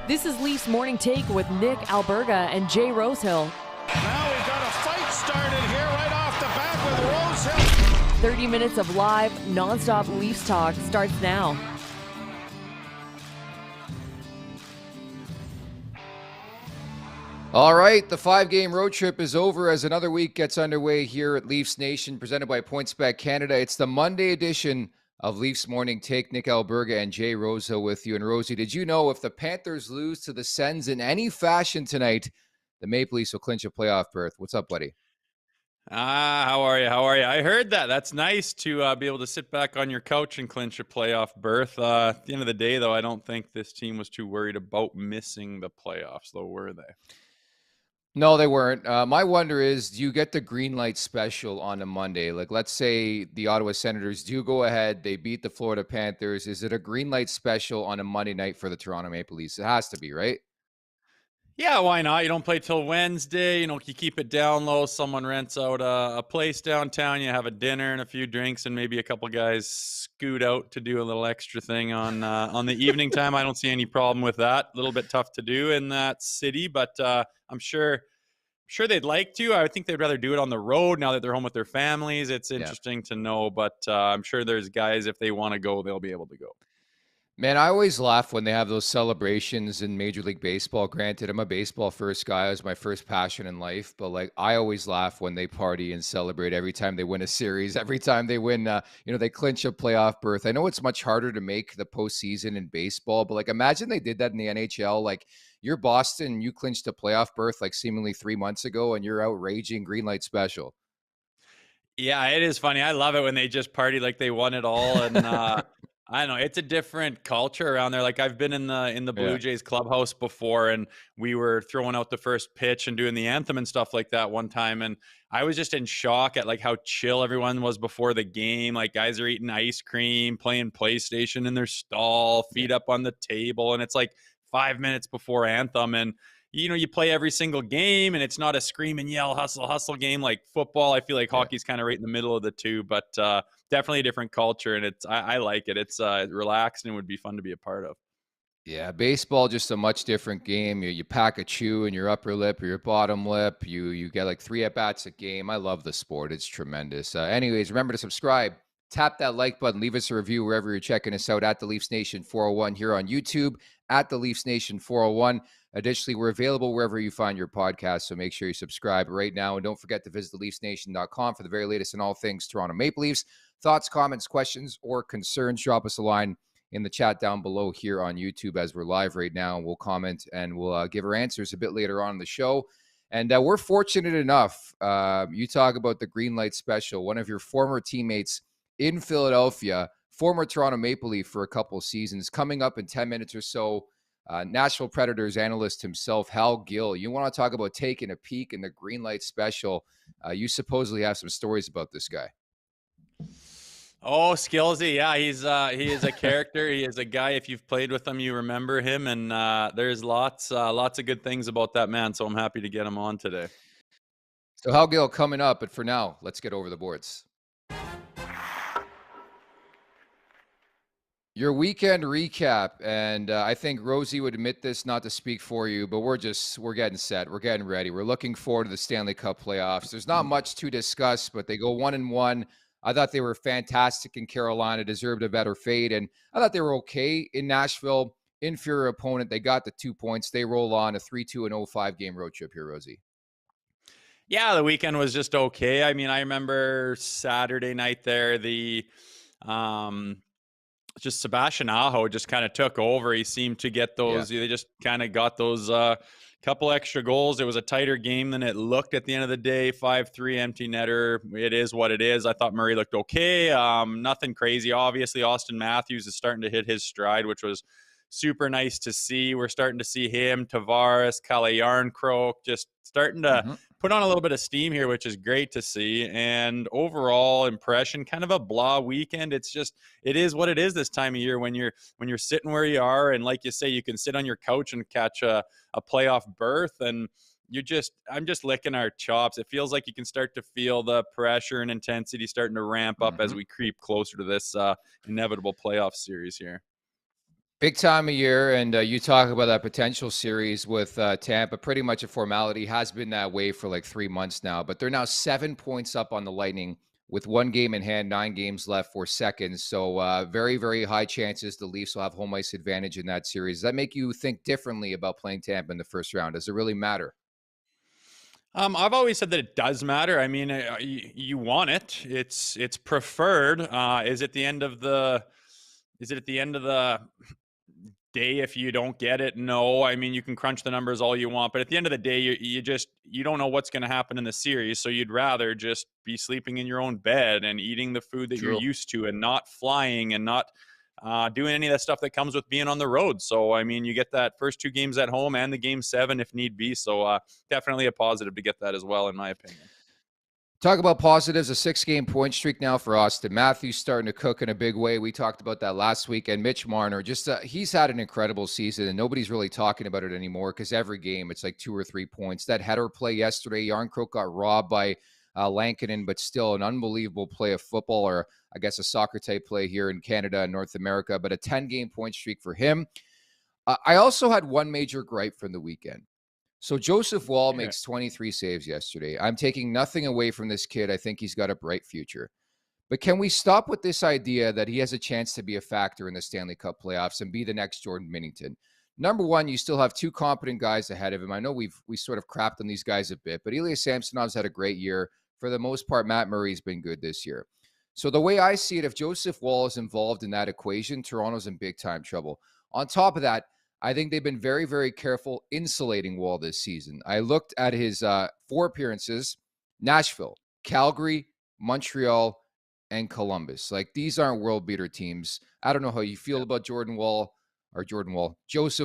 This is Leafs Morning Take with Nick Alberga and Jay Rosehill. Now we've got a fight started here right off the bat with Rosehill. 30 minutes of live, nonstop Leafs talk starts now. All right, the 5-game road trip is over as another week gets underway here at Leafs Nation, presented by PointsBet Canada. It's the Monday edition of Leafs Morning Take. Nick Alberga and Jay Rosehill with you. And Rosie, did you know if the Panthers lose to the Sens in any fashion tonight, the Maple Leafs will clinch a playoff berth? What's up, buddy? How are you? I heard that. That's nice to be able to sit back on your couch and clinch a playoff berth. At the end of the day, though, I don't think this team was too worried about missing the playoffs, though, were they? No, they weren't. My wonder is, do you get the green light special on a Monday? Like, let's say the Ottawa Senators do go ahead, they beat the Florida Panthers. Is it a green light special on a Monday night for the Toronto Maple Leafs? It has to be, right? Yeah, why not? You don't play till Wednesday. You keep it down low. Someone rents out a place downtown. You have a dinner and a few drinks, and maybe a couple guys scoot out to do a little extra thing on the evening time. I don't see any problem with that. A little bit tough to do in that city, but I'm sure they'd like to. I think they'd rather do it on the road now that they're home with their families. It's interesting to know, but I'm sure there's guys, if they want to go, they'll be able to go. Man, I always laugh when they have those celebrations in Major League Baseball. Granted, I'm a baseball first guy. It was my first passion in life. But, I always laugh when they party and celebrate every time they win a series, every time they win, they clinch a playoff berth. I know it's much harder to make the postseason in baseball, but, imagine they did that in the NHL. You're Boston, you clinched a playoff berth, seemingly 3 months ago, and you're out raging green light special. Yeah, it is funny. I love it when they just party like they won it all. And I don't know, it's a different culture around there. I've been in the Blue Jays clubhouse before, and we were throwing out the first pitch and doing the anthem and stuff like that one time. And I was just in shock at how chill everyone was before the game. Guys are eating ice cream, playing PlayStation in their stall, feet up on the table. And it's 5 minutes before anthem. And you play every single game, and it's not a scream and yell, hustle game like football. I feel like hockey's kind of right in the middle of the two, but definitely a different culture, and I like it. It's relaxed and it would be fun to be a part of. Yeah, baseball, just a much different game. You pack a chew in your upper lip or your bottom lip. You get 3 at-bats a game. I love the sport. It's tremendous. Anyways, remember to subscribe. Tap that like button. Leave us a review wherever you're checking us out, at the Leafs Nation 401 here on YouTube, at the Leafs Nation 401. Additionally, we're available wherever you find your podcast, so make sure you subscribe right now. And don't forget to visit theleafsnation.com for the very latest in all things Toronto Maple Leafs. Thoughts, comments, questions, or concerns, drop us a line in the chat down below here on YouTube as we're live right now. We'll comment and we'll give our answers a bit later on in the show. And we're fortunate enough, you talk about the green light special, one of your former teammates in Philadelphia, former Toronto Maple Leaf for a couple of seasons, coming up in 10 minutes or so. Nashville Predators analyst himself, Hal Gill. You want to talk about taking a peek in the green light special. You supposedly have some stories about this guy. Oh, Skillsy. Yeah, he is a character. He is a guy. If you've played with him, you remember him. And there's lots of good things about that man. So I'm happy to get him on today. So Hal Gill coming up. But for now, let's get over the boards. Your weekend recap, and I think Rosie would admit this, not to speak for you, but we're getting set. We're getting ready. We're looking forward to the Stanley Cup playoffs. There's not much to discuss, but they go 1-1. I thought they were fantastic in Carolina, deserved a better fate, and I thought they were okay in Nashville. Inferior opponent. They got the 2 points. They roll on a 3-2-0 5-game road trip here, Rosie. Yeah, the weekend was just okay. I mean, I remember Saturday night there, just Sebastian Aho just kind of took over. He seemed to get those. They just kind of got those couple extra goals. It was a tighter game than it looked at the end of the day. 5-3 empty netter. It is what it is. I thought Murray looked okay. Nothing crazy. Obviously, Austin Matthews is starting to hit his stride, which was super nice to see. We're starting to see him, Tavares, Kalle Järnkrok, just starting to put on a little bit of steam here, which is great to see. And overall impression, kind of a blah weekend. It is what it is this time of year when you're sitting where you are. And like you say, you can sit on your couch and catch a playoff berth, and I'm just licking our chops. It feels like you can start to feel the pressure and intensity starting to ramp up as we creep closer to this inevitable playoff series here. Big time of year, and you talk about that potential series with Tampa. Pretty much a formality, has been that way for like 3 months now. But they're now 7 points up on the Lightning with 1 game in hand, 9 games left for seconds. So very, very high chances the Leafs will have home ice advantage in that series. Does that make you think differently about playing Tampa in the first round? Does it really matter? I've always said that it does matter. I mean, you want it. It's preferred. Is it the end of the? Is it at the end of the day if you don't get it? No. I mean, you can crunch the numbers all you want, but at the end of the day, you don't know what's going to happen in the series, so you'd rather just be sleeping in your own bed and eating the food that you're True. used to, and not flying and not doing any of that stuff that comes with being on the road. So, I mean, you get that first 2 games at home and the game 7 if need be. So, definitely a positive to get that as well, in my opinion. Talk about positives, a 6-game point streak now for Austin Matthews starting to cook in a big way. We talked about that last week. And Mitch Marner, just he's had an incredible season, and nobody's really talking about it anymore because every game it's like 2 or 3 points. That header play yesterday, Yarncroke got robbed by Lankinen, but still an unbelievable play of football, or I guess a soccer type play here in Canada and North America, but a 10-game point streak for him. I also had one major gripe from the weekend. So Joseph Woll Yeah. makes 23 saves yesterday. I'm taking nothing away from this kid. I think he's got a bright future. But can we stop with this idea that he has a chance to be a factor in the Stanley Cup playoffs and be the next Jordan Binnington? Number one, you still have 2 competent guys ahead of him. I know we sort of crapped on these guys a bit, but Ilya Samsonov's had a great year. For the most part, Matt Murray's been good this year. So the way I see it, if Joseph Woll is involved in that equation, Toronto's in big time trouble. On top of that, I think they've been very, very careful insulating Woll this season. I looked at his 4 appearances: Nashville, Calgary, Montreal, and Columbus. Like, these aren't world beater teams. I don't know how you feel about Joseph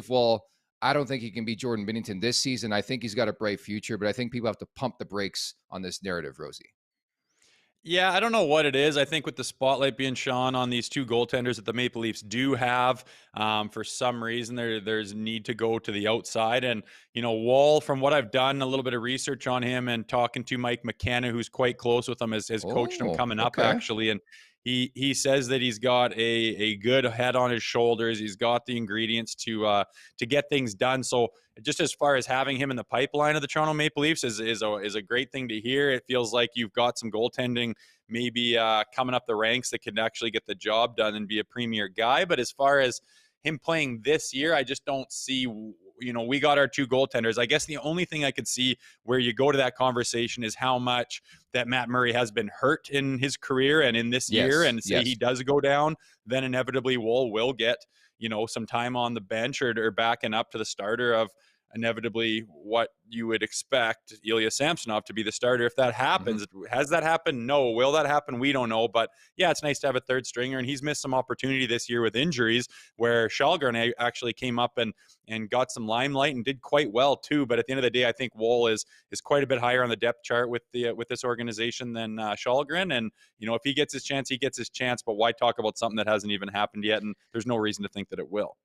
Woll. I don't think he can be Jordan Binnington this season. I think he's got a bright future, but I think people have to pump the brakes on this narrative, Rosie. Yeah, I don't know what it is. I think with the spotlight being shone on these 2 goaltenders that the Maple Leafs do have, for some reason there's need to go to the outside. And Wall, from what I've done a little bit of research on him and talking to Mike McKenna, who's quite close with him, has coached him Oh, coming up okay. actually, and he says that he's got a good head on his shoulders. He's got the ingredients to get things done. So just as far as having him in the pipeline of the Toronto Maple Leafs is a great thing to hear. It feels like you've got some goaltending maybe coming up the ranks that can actually get the job done and be a premier guy. But as far as him playing this year, I just don't see. We got our 2 goaltenders. I guess the only thing I could see where you go to that conversation is how much that Matt Murray has been hurt in his career and in this year. And say he does go down, then inevitably Woll will get some time on the bench or backing up to the starter of inevitably what you would expect Ilya Samsonov to be the starter. If that happens, has that happened? No. Will that happen? We don't know. But yeah, it's nice to have a third stringer, and he's missed some opportunity this year with injuries where Kallgren actually came up and got some limelight and did quite well too. But at the end of the day, I think Woll is quite a bit higher on the depth chart with this organization than Kallgren. And if he gets his chance, he gets his chance. But why talk about something that hasn't even happened yet? And there's no reason to think that it will.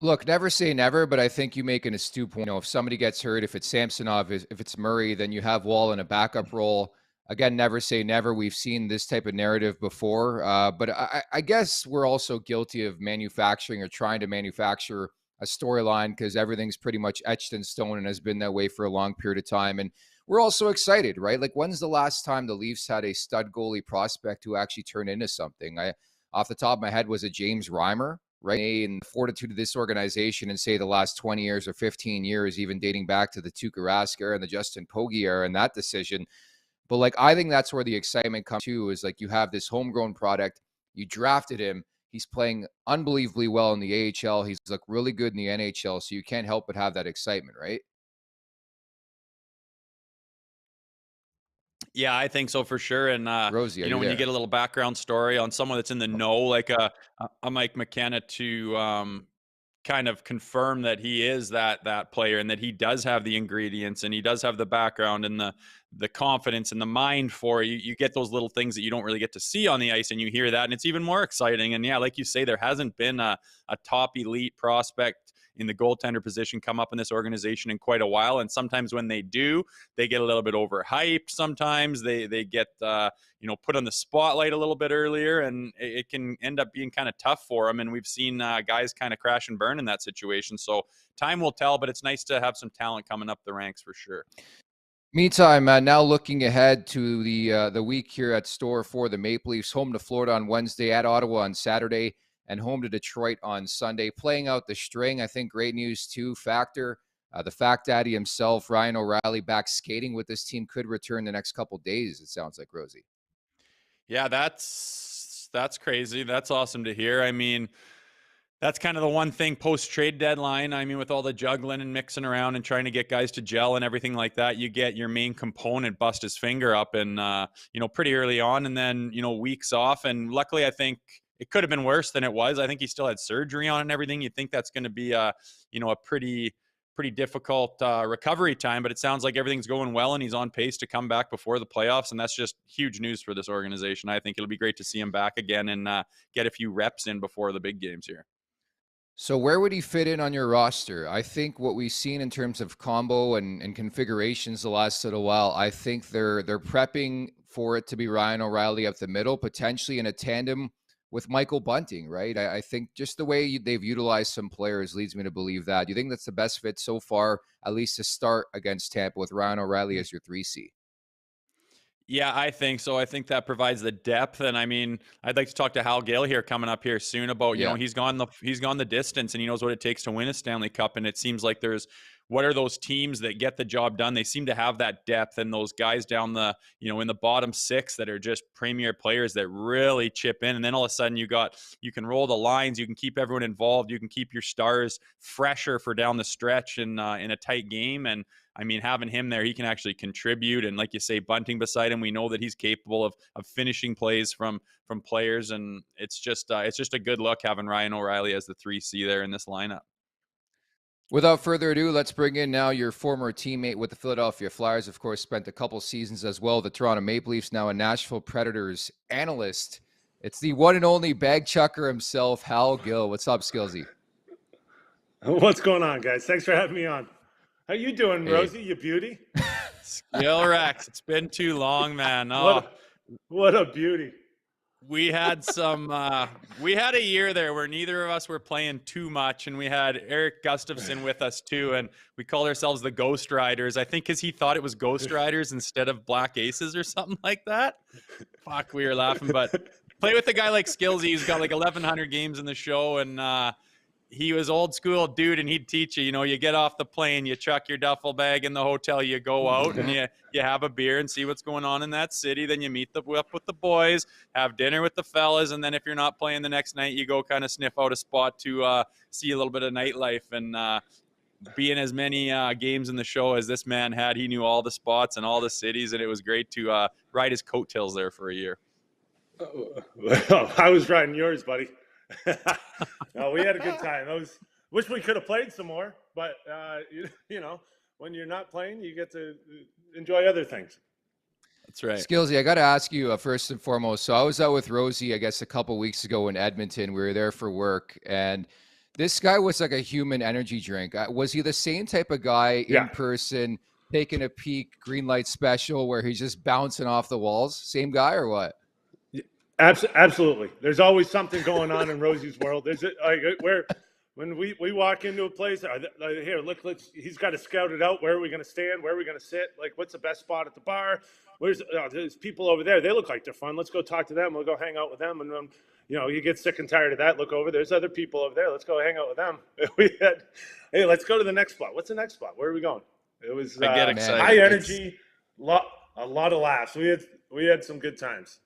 Look, never say never, but I think you make an astute point. If somebody gets hurt, if it's Samsonov, if it's Murray, then you have Woll in a backup role. Again, never say never. We've seen this type of narrative before, but I guess we're also guilty of manufacturing or trying to manufacture a storyline because everything's pretty much etched in stone and has been that way for a long period of time. And we're also excited, right? Like, when's the last time the Leafs had a stud goalie prospect who actually turned into something? Off the top of my head, was it James Reimer? Right, and fortitude of this organization, and say the last 20 years or 15 years, even dating back to the Tuukka Rask era and the Justin Pogge era and that decision. But like, I think that's where the excitement comes too, is like you have this homegrown product. You drafted him. He's playing unbelievably well in the AHL. He's like really good in the NHL. So you can't help but have that excitement, right? Yeah, I think so for sure. And Rosie, are you when you there? get a little background story on someone that's in the know, like a Mike McKenna, to kind of confirm that he is that player and that he does have the ingredients and he does have the background and confidence and the mind for it. You get those little things that you don't really get to see on the ice, and you hear that, and it's even more exciting. And yeah, like you say, there hasn't been a top elite prospect in the goaltender position come up in this organization in quite a while. And sometimes when they do, they get a little bit overhyped. Sometimes they get put on the spotlight a little bit earlier, and it can end up being kind of tough for them. And we've seen guys kind of crash and burn in that situation. So time will tell, but it's nice to have some talent coming up the ranks for sure. Meantime, now looking ahead to the week here at store for the Maple Leafs, home to Florida on Wednesday, at Ottawa on Saturday, and home to Detroit on Sunday. Playing out the string, I think great news too. The fact daddy himself, Ryan O'Reilly, back skating with this team, could return the next couple days, it sounds like, Rosie. Yeah, that's crazy. That's awesome to hear. I mean, that's kind of the one thing post-trade deadline. I mean, with all the juggling and mixing around and trying to get guys to gel and everything like that, you get your main component bust his finger up and, pretty early on, and then, weeks off. And luckily, I think it could have been worse than it was. I think he still had surgery on and everything. You'd think that's going to be a pretty difficult recovery time, but it sounds like everything's going well and he's on pace to come back before the playoffs. And that's just huge news for this organization. I think it'll be great to see him back again and get a few reps in before the big games here. So where would he fit in on your roster? I think what we've seen in terms of combo and configurations the last little while, I think they're prepping for it to be Ryan O'Reilly up the middle, potentially in a tandem with Michael Bunting, right? I think just the way they've utilized some players leads me to believe that. Do you think that's the best fit so far, at least to start against Tampa with Ryan O'Reilly as your 3C? Yeah, I think so. I think that provides the depth. And I mean, I'd like to talk to Hal Gill here coming up here soon about, he's gone the distance and he knows what it takes to win a Stanley Cup. And it seems like what are those teams that get the job done? They seem to have that depth, and those guys down in the bottom six that are just premier players that really chip in. And then all of a sudden you can roll the lines, you can keep everyone involved, you can keep your stars fresher for down the stretch in a tight game. And I mean, having him there, he can actually contribute. And like you say, Bunting beside him, we know that he's capable of finishing plays from players. And it's just a good look having Ryan O'Reilly as the 3C there in this lineup. Without further ado, let's bring in now your former teammate with the Philadelphia Flyers, of course, spent a couple seasons as well, the Toronto Maple Leafs, now a Nashville Predators analyst. It's the one and only bag chucker himself, Hal Gill. What's up, Skillsy? What's going on, guys? Thanks for having me on. How you doing, Rosie, you beauty? Skill Rex, it's been too long, man. Oh. What a beauty. We had a year there where neither of us were playing too much, and we had Eric Gustafson with us too, and we called ourselves the Ghost Riders. I think because he thought it was Ghost Riders instead of Black Aces or something like that. Fuck, we were laughing, but play with a guy like Skillsy who's got like 1,100 games in the show, and he was old school dude, and he'd teach you, you get off the plane, you chuck your duffel bag in the hotel, you go out and you have a beer and see what's going on in that city. Then you meet up with the boys, have dinner with the fellas. And then if you're not playing the next night, you go kind of sniff out a spot to see a little bit of nightlife. And being as many games in the show as this man had, he knew all the spots and all the cities. And it was great to ride his coattails there for a year. Well, I was riding yours, buddy. No, we had a good time. Wish we could have played some more, but when you're not playing, you get to enjoy other things. That's right. Skillsy, I got to ask you first and foremost. So I was out with Rosie, I guess, a couple weeks ago in Edmonton. We were there for work, and this guy was like a human energy drink. Was he the same type of guy in person, taking a peek, green light special, where he's just bouncing off the walls? Same guy or what? Absolutely. There's always something going on in Rosie's world. When we walk into a place, here, look, he's got to scout it out. Where are we going to stand? Where are we going to sit? Like, what's the best spot at the bar? There's people over there. They look like they're fun. Let's go talk to them. We'll go hang out with them. And then, you get sick and tired of that. Look over. There's other people over there. Let's go hang out with them. Hey, let's go to the next spot. What's the next spot? Where are we going? It was I get excited. High energy, a lot of laughs. We had some good times.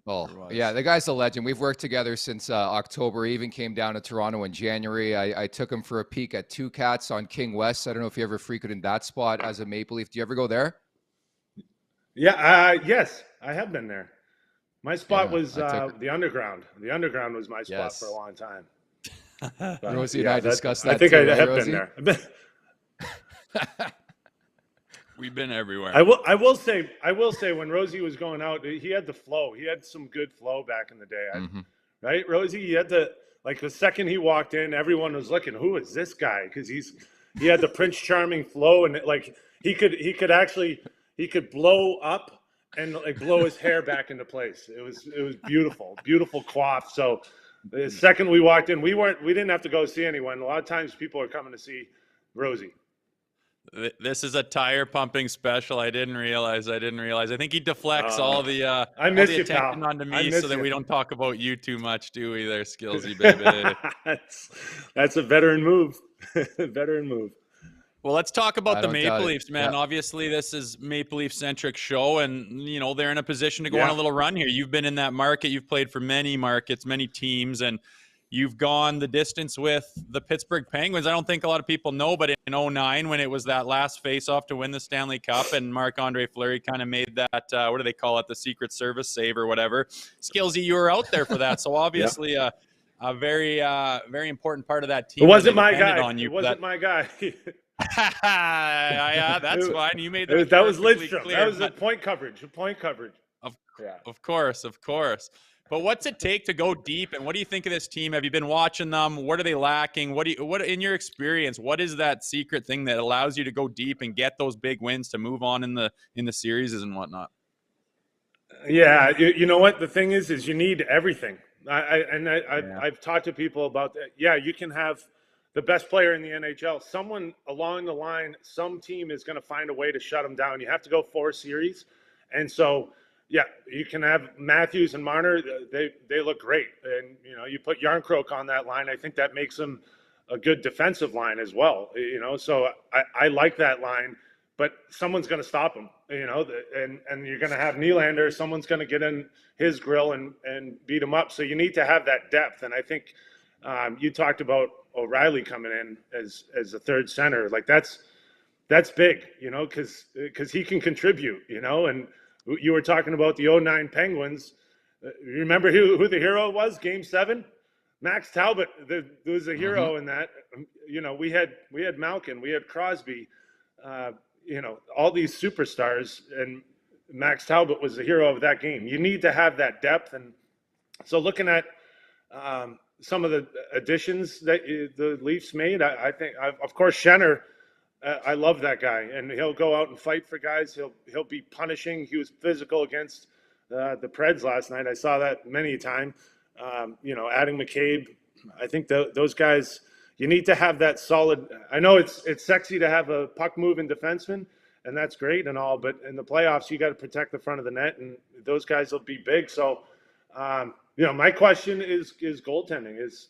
Oh, yeah, the guy's a legend. We've worked together since October. He even came down to Toronto in January. I took him for a peek at Two Cats on King West. I don't know if you ever frequented that spot as a Maple Leaf. Do you ever go there? Yeah, yes, I have been there. My spot was the Underground. The Underground was my spot for a long time. Rosie and I discussed that. I think I have been there. We've been everywhere. I will say when Rosie was going out, he had the flow. He had some good flow back in the day. Right, Rosie? He had the second he walked in, everyone was looking, who is this guy? Because he had the Prince Charming flow, and he could blow up and blow his hair back into place. It was beautiful coif. So the second we walked in, we didn't have to go see anyone. A lot of times people are coming to see Rosie. This is a tire pumping special. I didn't realize. I think he deflects all the I miss all the you, attention pal. onto me so that we don't talk about you too much, do we there, Skillsy baby? That's a veteran move. Veteran move. Well, let's talk about the Maple Leafs, man. Yeah. Obviously, this is Maple Leaf centric show, and they're in a position to go on a little run here. You've been in that market. You've played for many markets, many teams, and you've gone the distance with the Pittsburgh Penguins. I don't think a lot of people know, but in 2009, when it was that last face-off to win the Stanley Cup, and Marc-Andre Fleury kind of made that, what do they call it, the Secret Service save or whatever. Skillsy, you were out there for that, so obviously a very important part of that team. It wasn't my guy. Yeah, that's fine. You made that. That was Lidstrom. Clear, that was a point coverage. Of course. But what's it take to go deep? And what do you think of this team? Have you been watching them? What are they lacking? What in your experience? What is that secret thing that allows you to go deep and get those big wins to move on in the series and whatnot? Yeah, you know what the thing is you need everything. I've talked to people about that. Yeah, you can have the best player in the NHL. Someone along the line, some team is going to find a way to shut them down. You have to go 4 series, and so. Yeah, you can have Matthews and Marner. They look great, and you put Yarncroke on that line. I think that makes them a good defensive line as well. So I like that line, but someone's going to stop them. And you're going to have Nylander. Someone's going to get in his grill and beat him up. So you need to have that depth. And I think you talked about O'Reilly coming in as a third center. That's big, because he can contribute. And you were talking about the 2009 Penguins. You remember who the hero was? Game 7, Max Talbot. There was a hero in that. We had Malkin, we had Crosby. All these superstars, and Max Talbot was the hero of that game. You need to have that depth, and so looking at some of the additions that the Leafs made, I think, of course, Schenner. I love that guy, and he'll go out and fight for guys. He'll be punishing. He was physical against the Preds last night. I saw that many a time. Adding McCabe, I think those guys. You need to have that solid. I know it's sexy to have a puck moving defenseman, and that's great and all. But in the playoffs, you got to protect the front of the net, and those guys will be big. So, my question is goaltending. Is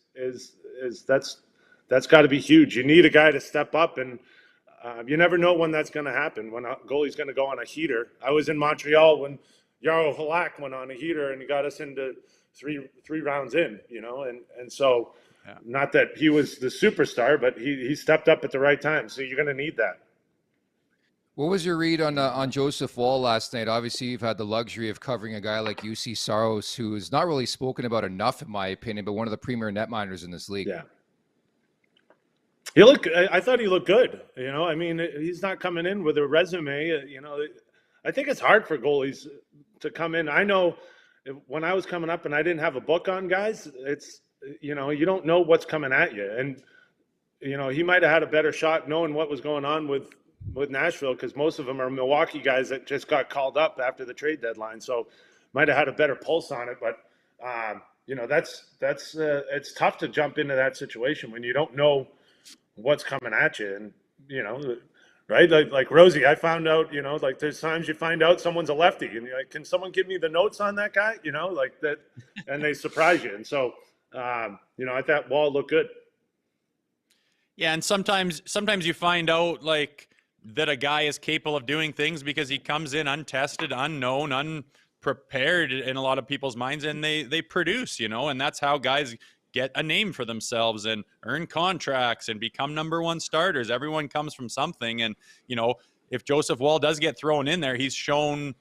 that's got to be huge. You need a guy to step up and. You never know when that's going to happen, when a goalie's going to go on a heater. I was in Montreal when Jarro Halak went on a heater and he got us into three rounds in, and so not that he was the superstar, but he stepped up at the right time. So you're going to need that. What was your read on Joseph Woll last night? Obviously, you've had the luxury of covering a guy like UC Saros, who is not really spoken about enough, in my opinion, but one of the premier netminders in this league. Yeah. I thought he looked good. He's not coming in with a resume. I think it's hard for goalies to come in. I know when I was coming up and I didn't have a book on guys, it's, you don't know what's coming at you. And, he might have had a better shot knowing what was going on with Nashville, because most of them are Milwaukee guys that just got called up after the trade deadline. So might have had a better pulse on it. But, it's tough to jump into that situation when you don't know what's coming at you. And right, like Rosie, I found out, there's times you find out someone's a lefty and you're like, can someone give me the notes on that guy, like that, and they surprise you. And so I thought Wall looked good. Yeah, and sometimes you find out that a guy is capable of doing things because he comes in untested, unknown, unprepared in a lot of people's minds, and they produce, and that's how guys get a name for themselves and earn contracts and become number 1 starters. Everyone comes from something. And, if Joseph Woll does get thrown in there, he's shown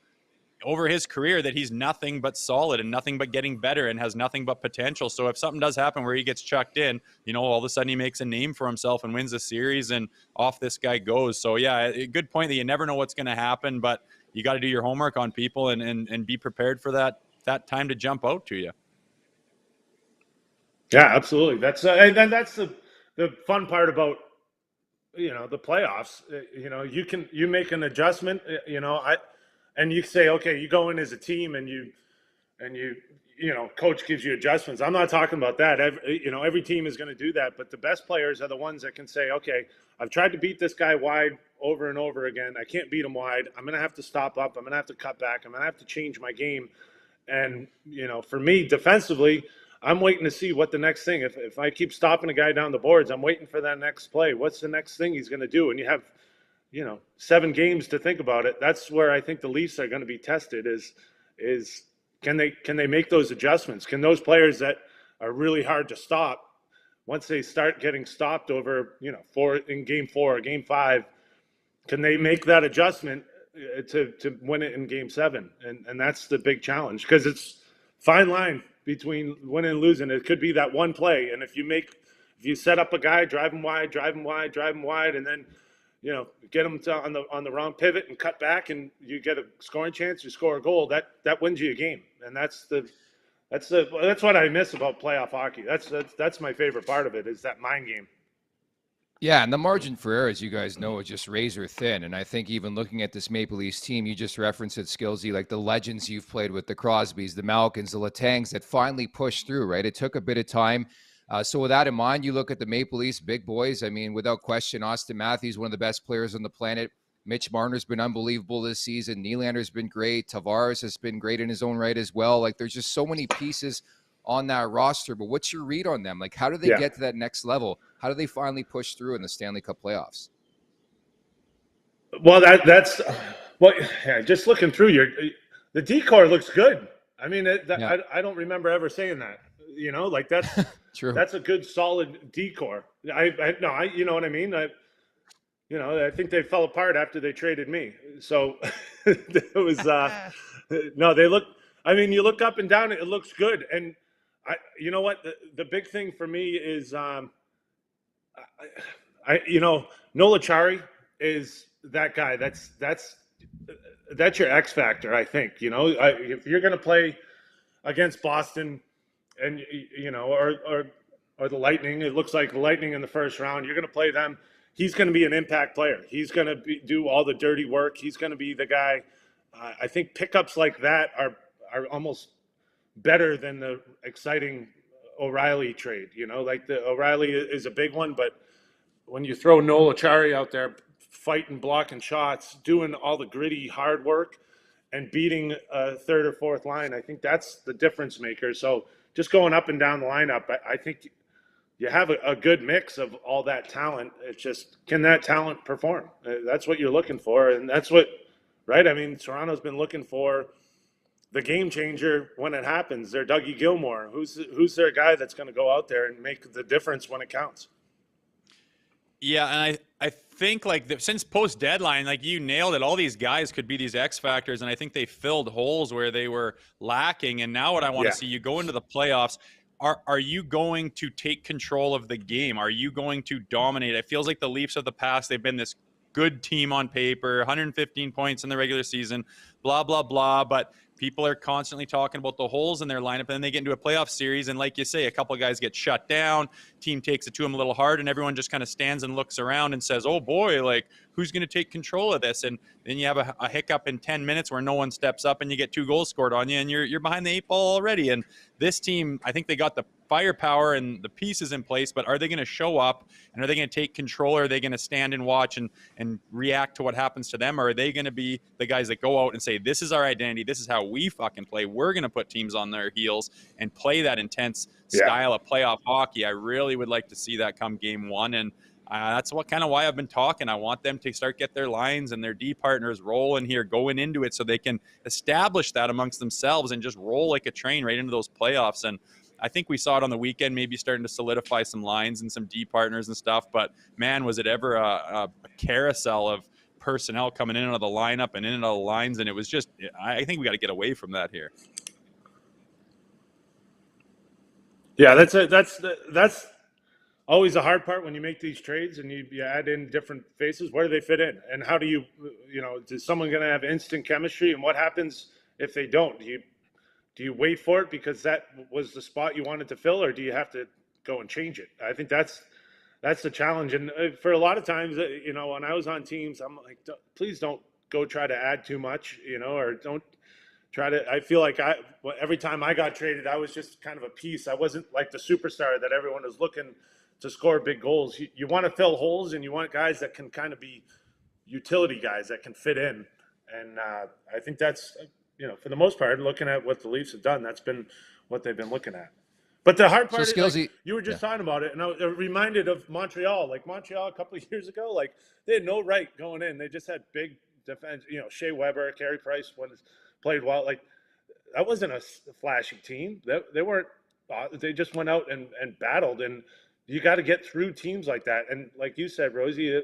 over his career that he's nothing but solid and nothing but getting better and has nothing but potential. So if something does happen where he gets chucked in, all of a sudden he makes a name for himself and wins the series, and off this guy goes. So yeah, a good point that you never know what's going to happen, but you got to do your homework on people and be prepared for that time to jump out to you. Yeah, absolutely. That's the fun part about the playoffs. You make an adjustment. And you say, okay, you go in as a team and you coach gives you adjustments. I'm not talking about that. Every team is going to do that, but the best players are the ones that can say, okay, I've tried to beat this guy wide over and over again. I can't beat him wide. I'm going to have to stop up. I'm going to have to cut back. I'm going to have to change my game. And, for me, defensively, I'm waiting to see what the next thing. If I keep stopping a guy down the boards, I'm waiting for that next play. What's the next thing he's going to do? And you have 7 games to think about it. That's where I think the Leafs are going to be tested is can they make those adjustments? Can those players that are really hard to stop, once they start getting stopped over, in game 4 or game 5, can they make that adjustment to win it in game 7? And that's the big challenge, because it's fine line between winning and losing. It could be that one play. And if you set up a guy, drive him wide, and then get them on the wrong pivot and cut back, and you get a scoring chance. You score a goal. That wins you a game, and that's what I miss about playoff hockey. That's my favorite part of it, is that mind game. Yeah, and the margin for error, as you guys know, is just razor thin. And I think even looking at this Maple Leafs team, you just referenced it, Skillsy, like the legends you've played with, the Crosbys, the Malkins, the Letangs, that finally pushed through. Right, it took a bit of time. So with that in mind, you look at the Maple Leafs, big boys. I mean, without question, Austin Matthews, one of the best players on the planet. Mitch Marner's been unbelievable this season. Nylander's been great. Tavares has been great in his own right as well. Like, there's just so many pieces on that roster. But what's your read on them? Like, how do they get to that next level? How do they finally push through in the Stanley Cup playoffs? Well, just looking through the decor looks good. I mean, I don't remember ever saying that. Like that's true. That's a good solid decor. You know what I mean? I think they fell apart after they traded me. So it was no, they look. I mean, you look up and down, it looks good. And you know what? The big thing for me is Nola Chari is that guy. That's your X factor, I think. If you're going to play against Boston, and or the Lightning, it looks like the Lightning in the first round, you're going to play them. He's going to be an impact player. He's going to do all the dirty work. He's going to be the guy. I think pickups like that are almost better than the exciting O'Reilly trade. Like the O'Reilly is a big one, but when you throw Nola Chari out there fighting, blocking shots, doing all the gritty hard work, and beating a third or fourth line, I think that's the difference maker. So just going up and down the lineup, I think you have a good mix of all that talent. It's just, can that talent perform? That's what you're looking for, and that's what, right? I mean, Toronto's been looking for the game changer when it happens. They're Dougie Gilmour. Who's their guy that's going to go out there and make the difference when it counts? Yeah, and I think since post deadline, like you nailed it, all these guys could be these X factors, and I think they filled holes where they were lacking. And now what I want to see, you go into the playoffs, are you going to take control of the game? Are you going to dominate? It feels like the Leafs of the past, they've been this good team on paper, 115 points in the regular season, blah, blah, blah. But people are constantly talking about the holes in their lineup, and then they get into a playoff series, and like you say, a couple of guys get shut down, team takes it to them a little hard, and everyone just kind of stands and looks around and says, oh boy, like, who's going to take control of this? And then you have a hiccup in 10 minutes where no one steps up, and you get 2 goals scored on you, and you're behind the 8 ball already. And this team, I think they got the firepower and the pieces in place, but are they going to show up, and are they going to take control, or are they going to stand and watch and react to what happens to them? Or are they going to be the guys that go out and say, this is our identity, this is how we fucking play, we're going to put teams on their heels and play that intense style of playoff hockey? I really would like to see that come game 1, and that's why I've been talking. I want them to get their lines and their D partners rolling here going into it, so they can establish that amongst themselves and just roll like a train right into those playoffs. And I think we saw it on the weekend, maybe starting to solidify some lines and some D partners and stuff. But man, was it ever a carousel of personnel coming in and out of the lineup and in and out of the lines. And it was just, I think we got to get away from that here. Yeah, that's always the hard part when you make these trades and you add in different faces. Where do they fit in? And how do you is someone going to have instant chemistry? And what happens if they don't? Do you wait for it because that was the spot you wanted to fill, or do you have to go and change it? I think that's the challenge. And for a lot of times, when I was on teams, I'm like, please don't go try to add too much, or don't try to. I feel like every time I got traded, I was just kind of a piece. I wasn't like the superstar that everyone was looking to score big goals. You want to fill holes, and you want guys that can kind of be utility guys that can fit in. And I think that's, for the most part, looking at what the Leafs have done, that's been what they've been looking at. But the hard part is, you were just talking about it, and I was reminded of Montreal. Like Montreal a couple of years ago, like they had no right going in. They just had big defense. Shea Weber, Carey Price played well. Like that wasn't a flashy team. They weren't. They just went out and battled. And you got to get through teams like that. And like you said, Rosie,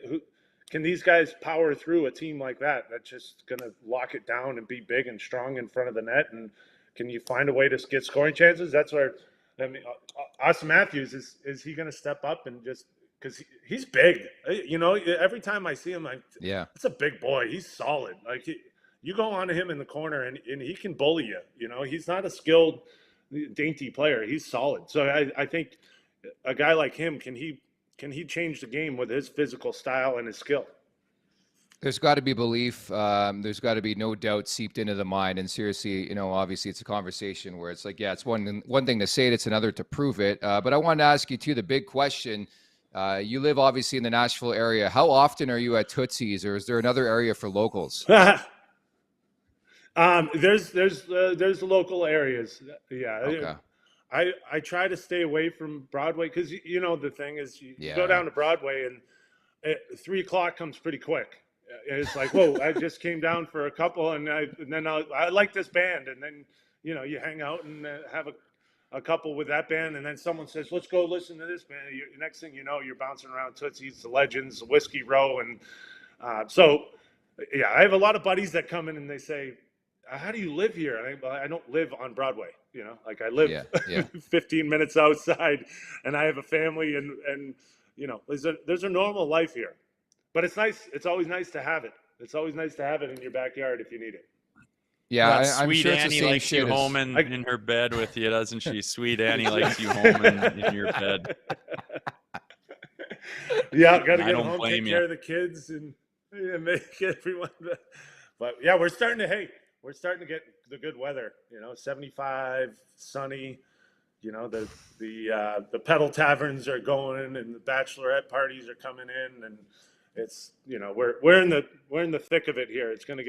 can these guys power through a team like that? That's just going to lock it down and be big and strong in front of the net. And can you find a way to get scoring chances? That's where. I mean, Austin Matthews, is he going to step up and just because he's big? Every time I see him, it's a big boy. He's solid. Like you go on to him in the corner and he can bully you. He's not a skilled, dainty player. He's solid. So I think a guy like him, can he change the game with his physical style and his skill? There's got to be belief. There's got to be no doubt seeped into the mind. And seriously, obviously it's a conversation where it's like, yeah, it's one thing to say it, it's another to prove it. But I wanted to ask you too, the big question, you live obviously in the Nashville area. How often are you at Tootsie's, or is there another area for locals? There's local areas. Yeah. Okay. I try to stay away from Broadway because, the thing is you go down to Broadway and 3 o'clock comes pretty quick. It's like, whoa, I just came down for a couple and then I like this band. And then, you hang out and have a couple with that band. And then someone says, let's go listen to this band. Next thing you know, you're bouncing around Tootsie's, the Legends, the Whiskey Row. And I have a lot of buddies that come in and they say, how do you live here? And I don't live on Broadway. I live 15 minutes outside and I have a family and there's a normal life here. But it's nice. It's always nice to have it. It's always nice to have it in your backyard if you need it. Yeah, I'm sure Annie likes you home in her bed with you, doesn't she? Sweet Annie likes you home in your bed. Yeah, got to get home, take care of the kids, and make everyone. But yeah, we're starting to get the good weather. 75, sunny. The pedal taverns are going, and the bachelorette parties are coming in, and it's we're in the thick of it here. It's gonna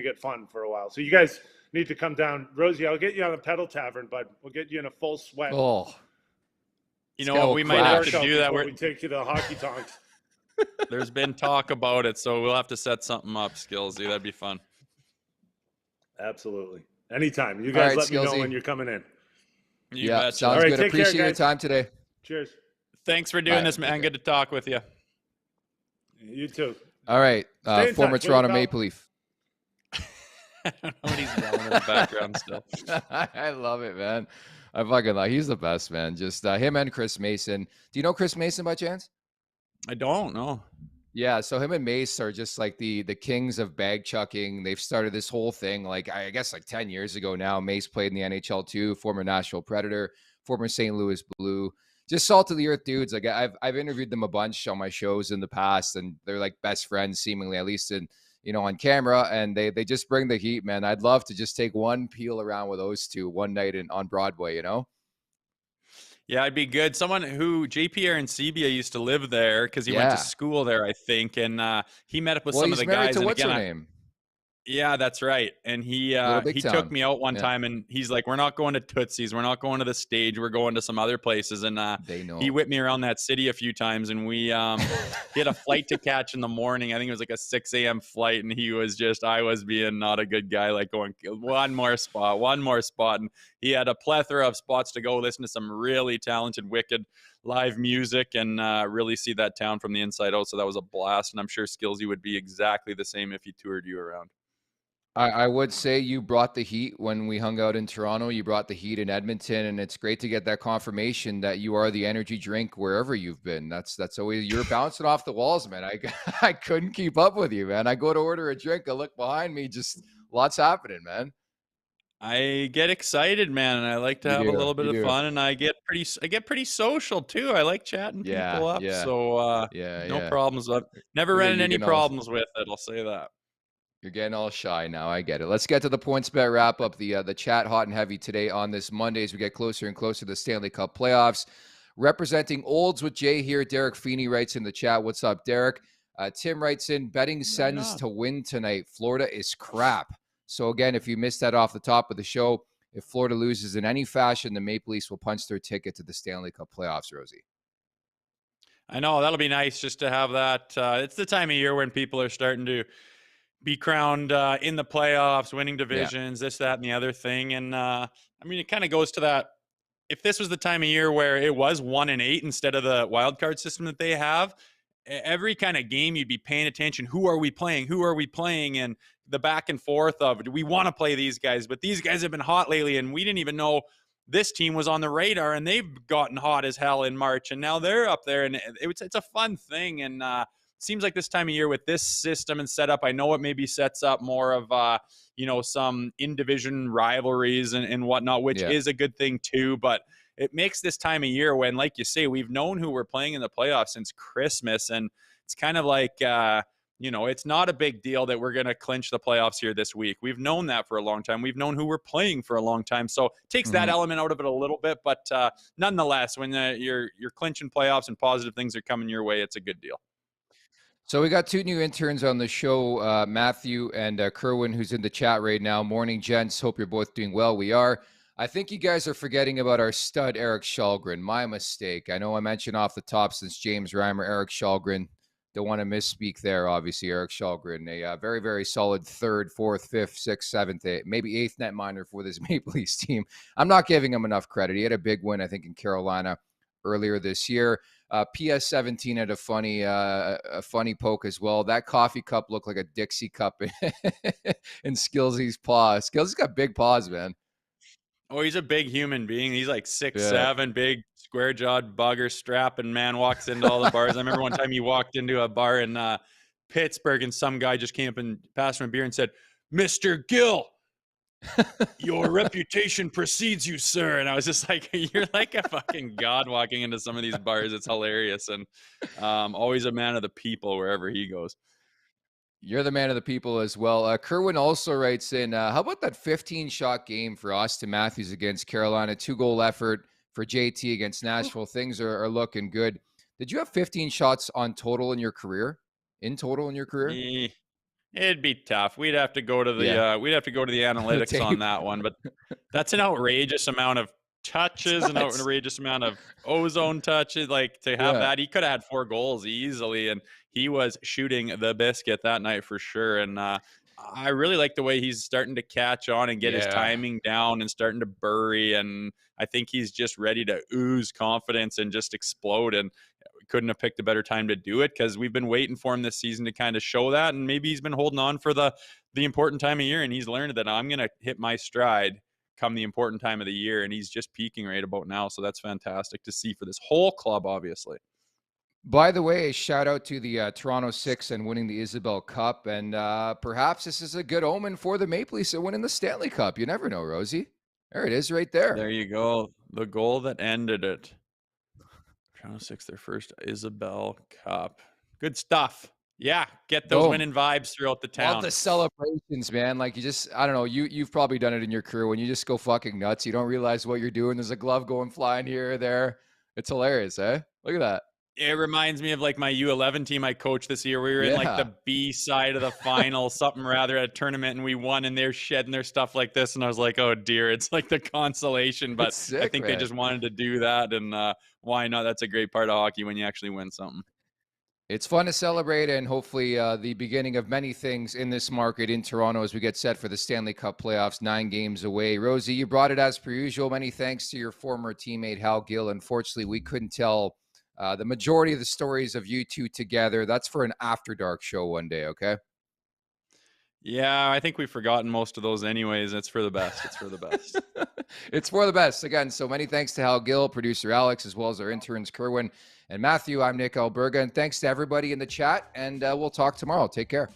get fun for a while. So you guys need to come down, Rosie. I'll get you on a pedal tavern, bud. We'll get you in a full sweat. Oh, what? We might have to do that. We take you to the hockey tonks. There's been talk about it, so we'll have to set something up, Skillsy. That'd be fun. Absolutely. Anytime. You guys let me know when you're coming in. Yeah, sounds good. Appreciate your time today. Cheers. Thanks for doing this, man. Good to talk with you. You too. All right. Former Toronto Maple Leaf. I don't know what he's yelling in the background still. I love it, man. I fucking love. He's the best, man. Just him and Chris Mason. Do you know Chris Mason by chance? I don't know. Yeah, so him and Mace are just like the kings of bag chucking. They've started this whole thing I guess 10 years ago now. Mace played in the NHL too, former Nashville Predator, former St. Louis Blue. Just salt of the earth dudes. I've interviewed them a bunch on my shows in the past, and they're like best friends, seemingly, at least in on camera. And they just bring the heat, man. I'd love to just take one peel around with those two one night on Broadway. Yeah, I'd be good. Someone who JP Arencibia used to live there because he went to school there, I think, and he met up with some of the guys. What's her again, name? Yeah, that's right. And Little Big he took Town. me out one Yeah, time, and he's like, "We're not going to Tootsie's. We're not going to the stage. We're going to some other places." And they he know. whipped me around that city a few times, and he had a flight to catch in the morning. I think it was like a 6 a.m. flight, and I was being not a good guy, like going one more spot, and he had a plethora of spots to go listen to some really talented, wicked live music and really see that town from the inside out. So that was a blast, and I'm sure Skillsy would be exactly the same if he toured you around. I would say you brought the heat when we hung out in Toronto. You brought the heat in Edmonton, and it's great to get that confirmation that you are the energy drink wherever you've been. That's always you're bouncing off the walls, man. I couldn't keep up with you, man. I go to order a drink, I look behind me, just lots happening, man. I get excited, man, and I like to You have a do, little bit you of do. fun, and I get pretty social too. I like chatting Yeah, people up, yeah, so yeah, no yeah. problems. I've never ran into You're any getting all problems with it. I'll say that. you're getting all shy now. I get it. Let's get to the points bet wrap up. The chat hot and heavy today on this Monday as we get closer and closer to the Stanley Cup playoffs. Representing Olds with Jay here. Derek Feeney writes in the chat. What's up, Derek? Tim writes in, betting Right Sens on. to win tonight. Florida is crap. So again, if you missed that off the top of the show, if Florida loses in any fashion, the Maple Leafs will punch their ticket to the Stanley Cup playoffs, Rosie. I know that'll be nice just to have that. It's the time of year when people are starting to be crowned in the playoffs, winning Yeah. divisions, this, that, and the other thing. And I mean, it kind of goes to that. If this was the time of year where it was 1-8 instead of the wild card system that they have, every kind of game you'd be paying attention. Who are we playing? Who are we playing? And the back and forth of, do we want to play these guys? But these guys have been hot lately, and we didn't even know this team was on the radar, and they've gotten hot as hell in March, and now they're up there, and it's a fun thing. And seems like this time of year with this system and setup, I know it maybe sets up more of some in-division rivalries and whatnot, which Yeah. is a good thing too. But it makes this time of year when, like you say, we've known who we're playing in the playoffs since Christmas, and it's kind of like it's not a big deal that we're going to clinch the playoffs here this week. We've known that for a long time. We've known who we're playing for a long time, so it takes that element out of it a little bit. But nonetheless, when you're clinching playoffs and positive things are coming your way, it's a good deal. So we got two new interns on the show, Matthew and Kerwin, who's in the chat right now. Morning, gents. Hope you're both doing well. We are. I think you guys are forgetting about our stud, Eric Källgren. My mistake. I know I mentioned off the top since James Reimer, Eric Källgren. Don't want to misspeak there, obviously. Eric Källgren, a very, very solid third, fourth, fifth, sixth, seventh, maybe eighth net minor for this Maple Leafs team. I'm not giving him enough credit. He had a big win, I think, in Carolina earlier this year. PS17 had a funny poke as well. That coffee cup looked like a Dixie cup in Skillsy's paw. Skillsy's got big paws, man. Oh, he's a big human being. He's like 6'7", Yeah. big square-jawed bugger, strapping man, walks into all the bars. I remember one time he walked into a bar in Pittsburgh, and some guy just came up and passed him a beer and said, "Mr. Gill, your reputation precedes you, sir." And I was just like, you're like a fucking god walking into some of these bars. It's hilarious. And always a man of the people wherever he goes. You're the man of the people as well. Kerwin also writes in, how about that 15-shot game for Austin Matthews against Carolina? 2-goal effort for JT against Nashville. Things are looking good. Did you have 15 shots on total in your career? In total in your career? It'd be tough. We'd have to go to the Yeah. we'd have to go to the analytics on that one. But that's an outrageous amount of touches, an outrageous amount of ozone touches. Like, to have that, he could have had 4 goals easily, and he was shooting the biscuit that night for sure. And I really like the way he's starting to catch on and get his timing down and starting to bury. And I think he's just ready to ooze confidence and just explode. And we couldn't have picked a better time to do it, because we've been waiting for him this season to kind of show that. And maybe he's been holding on for the important time of year, and he's learned that I'm going to hit my stride come the important time of the year, and he's just peaking right about now. So that's fantastic to see for this whole club, obviously. By the way, shout out to the Toronto Six and winning the Isabel Cup, and perhaps this is a good omen for the Maple Leafs and winning the Stanley Cup. You never know, Rosie. There it is right there. There you go. The goal that ended it. Toronto Six, their first Isabel Cup. Good stuff. Yeah, get those winning vibes throughout the town. Love the celebrations, man. Like, I don't know, you've probably done it in your career when you just go fucking nuts. You don't realize what you're doing. There's a glove going flying here or there. It's hilarious, eh? Look at that. It reminds me of like my U11 team I coached this year. We were in like the B side of the final, something rather, at a tournament, and we won, and they're shedding their stuff like this. And I was like, oh dear, it's like the consolation. But Sick, I think man. they just wanted to do that. And why not? That's a great part of hockey when you actually win something. It's fun to celebrate, and hopefully the beginning of many things in this market in Toronto as we get set for the Stanley Cup playoffs, 9 games away. Rosie, you brought it as per usual. Many thanks to your former teammate, Hal Gill. Unfortunately, we couldn't tell the majority of the stories of you two together. That's for an After Dark show one day, okay? Yeah, I think we've forgotten most of those anyways. It's for the best. It's for the best. It's for the best. Again, so many thanks to Hal Gill, producer Alex, as well as our interns Kerwin and Matthew. I'm Nick Alberga, and thanks to everybody in the chat, and we'll talk tomorrow. Take care.